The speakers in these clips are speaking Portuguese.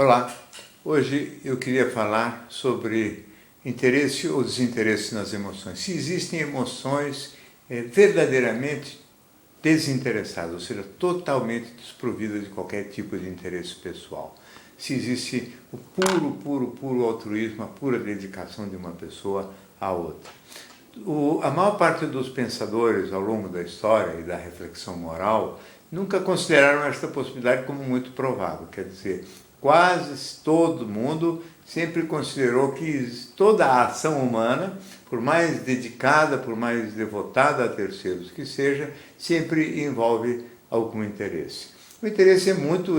Olá, hoje eu queria falar sobre interesse ou desinteresse nas emoções. Se existem emoções verdadeiramente desinteressadas, ou seja, totalmente desprovidas de qualquer tipo de interesse pessoal. Se existe o puro altruísmo, a pura dedicação de uma pessoa à outra. A maior parte dos pensadores ao longo da história e da reflexão moral nunca consideraram esta possibilidade como muito provável. Quer dizer, quase todo mundo sempre considerou que toda a ação humana, por mais dedicada, por mais devotada a terceiros que seja, sempre envolve algum interesse. O interesse é muito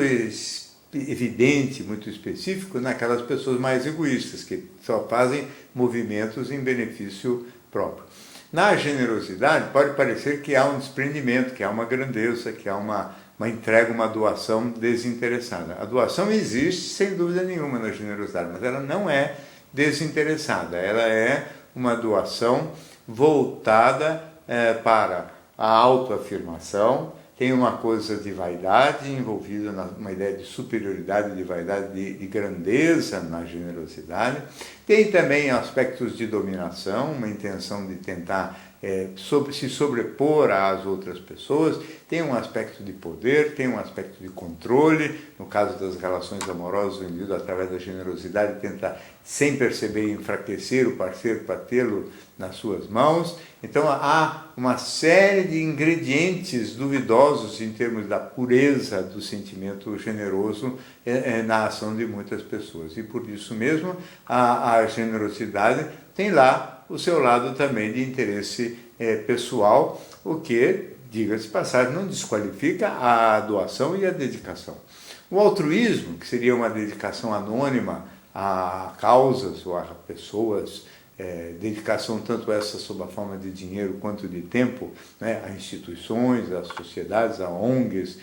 evidente, muito específico naquelas pessoas mais egoístas, que só fazem movimentos em benefício próprio. Na generosidade pode parecer que há um desprendimento, que há uma grandeza, que há uma entrega, uma doação desinteressada. A doação existe sem dúvida nenhuma na generosidade, mas ela não é desinteressada, ela é uma doação voltada para a autoafirmação. Tem uma coisa de vaidade envolvida, uma ideia de superioridade, de vaidade, de grandeza na generosidade. Tem também aspectos de dominação, uma intenção de tentar se sobrepor às outras pessoas. Tem um aspecto de poder, tem um aspecto de controle. No caso das relações amorosas, o indivíduo, através da generosidade, tenta, sem perceber, enfraquecer o parceiro para tê-lo nas suas mãos. Então há uma série de ingredientes duvidosos em termos da pureza do sentimento generoso na ação de muitas pessoas. E por isso mesmo a generosidade tem lá o seu lado também de interesse pessoal, o que, diga-se de passagem, não desqualifica a doação e a dedicação. O altruísmo, que seria uma dedicação anônima a causas ou a pessoas, dedicação tanto essa sob a forma de dinheiro quanto de tempo, né, a instituições, a sociedades, a ONGs,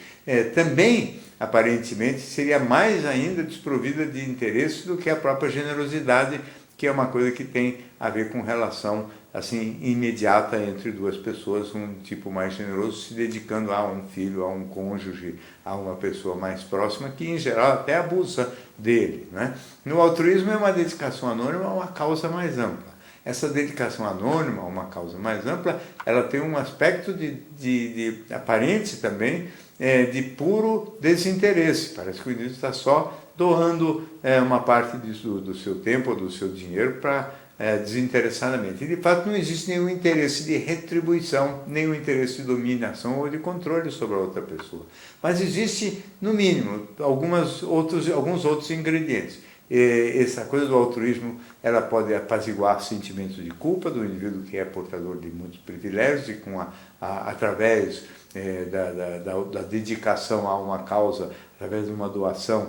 também aparentemente seria mais ainda desprovida de interesse do que a própria generosidade, que é uma coisa que tem a ver com relação assim imediata entre duas pessoas, um tipo mais generoso se dedicando a um filho, a um cônjuge, a uma pessoa mais próxima, que em geral até abusa dele, né? No altruísmo é uma dedicação anônima a uma causa mais ampla. Essa dedicação anônima a uma causa mais ampla, ela tem um aspecto de aparente também, de puro desinteresse. Parece que o indivíduo está só doando uma parte do seu tempo ou do seu dinheiro para desinteressadamente. E de fato não existe nenhum interesse de retribuição, nenhum interesse de dominação ou de controle sobre a outra pessoa. Mas existe, no mínimo, alguns outros ingredientes. Essa coisa do altruísmo, ela pode apaziguar sentimentos de culpa do indivíduo que é portador de muitos privilégios e através da dedicação a uma causa, através de uma doação,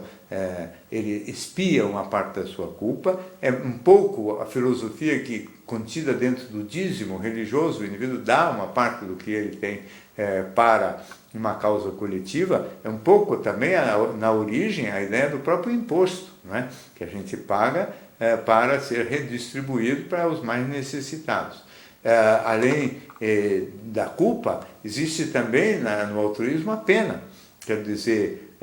ele expia uma parte da sua culpa. É um pouco a filosofia que, contida dentro do dízimo religioso, o indivíduo dá uma parte do que ele tem para uma causa coletiva. É um pouco também, na origem, a ideia do próprio imposto, não é? Que a gente paga para ser redistribuído para os mais necessitados. Além da culpa, existe também no altruísmo a pena. Quer dizer,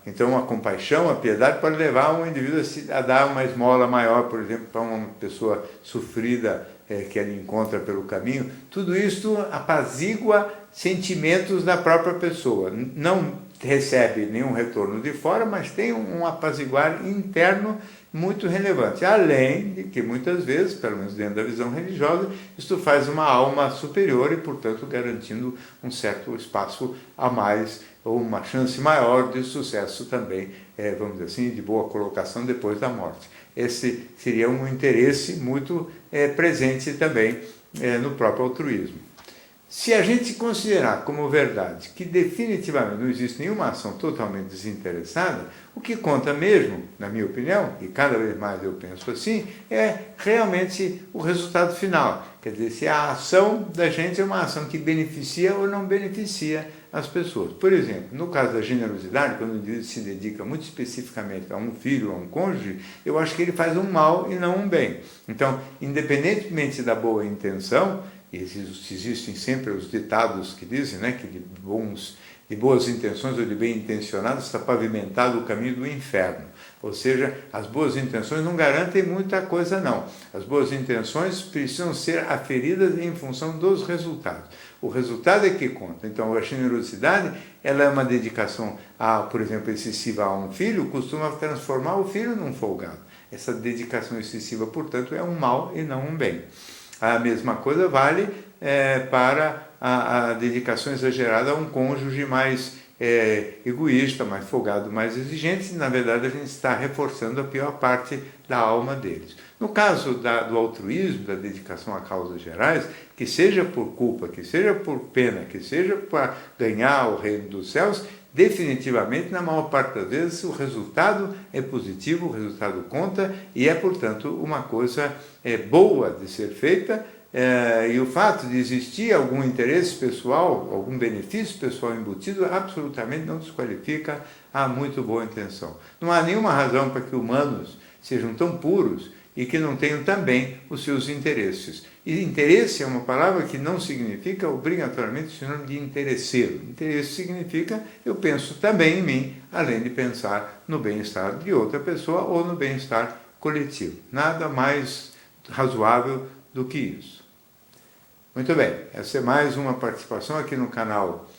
então a compaixão, a piedade pode levar um indivíduo a dar uma esmola maior, por exemplo, para uma pessoa sofrida que ele encontra pelo caminho. Tudo isso apazigua sentimentos da própria pessoa. Não recebe nenhum retorno de fora, mas tem um apaziguar interno muito relevante. Além de que muitas vezes, pelo menos dentro da visão religiosa, isto faz uma alma superior e, portanto, garantindo um certo espaço a mais ou uma chance maior de sucesso também, vamos dizer assim, de boa colocação depois da morte. Esse seria um interesse muito presente também no próprio altruísmo. Se a gente considerar como verdade que definitivamente não existe nenhuma ação totalmente desinteressada, o que conta mesmo, na minha opinião, e cada vez mais eu penso assim, é realmente o resultado final. Quer dizer, se a ação da gente é uma ação que beneficia ou não beneficia as pessoas. Por exemplo, no caso da generosidade, quando o indivíduo se dedica muito especificamente a um filho, a um cônjuge, eu acho que ele faz um mal e não um bem. Então, independentemente da boa intenção, existem sempre os ditados que dizem, né, que de bons de boas intenções ou de bem intencionado está pavimentado o caminho do inferno. Ou seja, as boas intenções não garantem muita coisa não. As boas intenções precisam ser aferidas em função dos resultados. O resultado é que conta. Então, a generosidade, ela é uma dedicação, por exemplo, excessiva a um filho, costuma transformar o filho num folgado. Essa dedicação excessiva, portanto, é um mal e não um bem. A mesma coisa vale para a dedicação exagerada a um cônjuge mais egoísta, mais folgado, mais exigente. Na verdade, a gente está reforçando a pior parte da alma deles. No caso do altruísmo, da dedicação a causas gerais, que seja por culpa, que seja por pena, que seja para ganhar o reino dos céus, definitivamente, na maior parte das vezes, o resultado é positivo, o resultado conta e é, portanto, uma coisa boa de ser feita. E o fato de existir algum interesse pessoal, algum benefício pessoal embutido, absolutamente não desqualifica a muito boa intenção. Não há nenhuma razão para que humanos sejam tão puros e que não tenham também os seus interesses. E interesse é uma palavra que não significa obrigatoriamente sinônimo de interesseiro. Interesse significa eu penso também em mim, além de pensar no bem-estar de outra pessoa ou no bem-estar coletivo. Nada mais razoável do que isso. Muito bem, essa é mais uma participação aqui no canal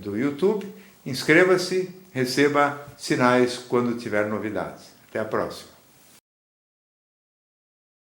do YouTube. Inscreva-se, receba sinais quando tiver novidades. Até a próxima.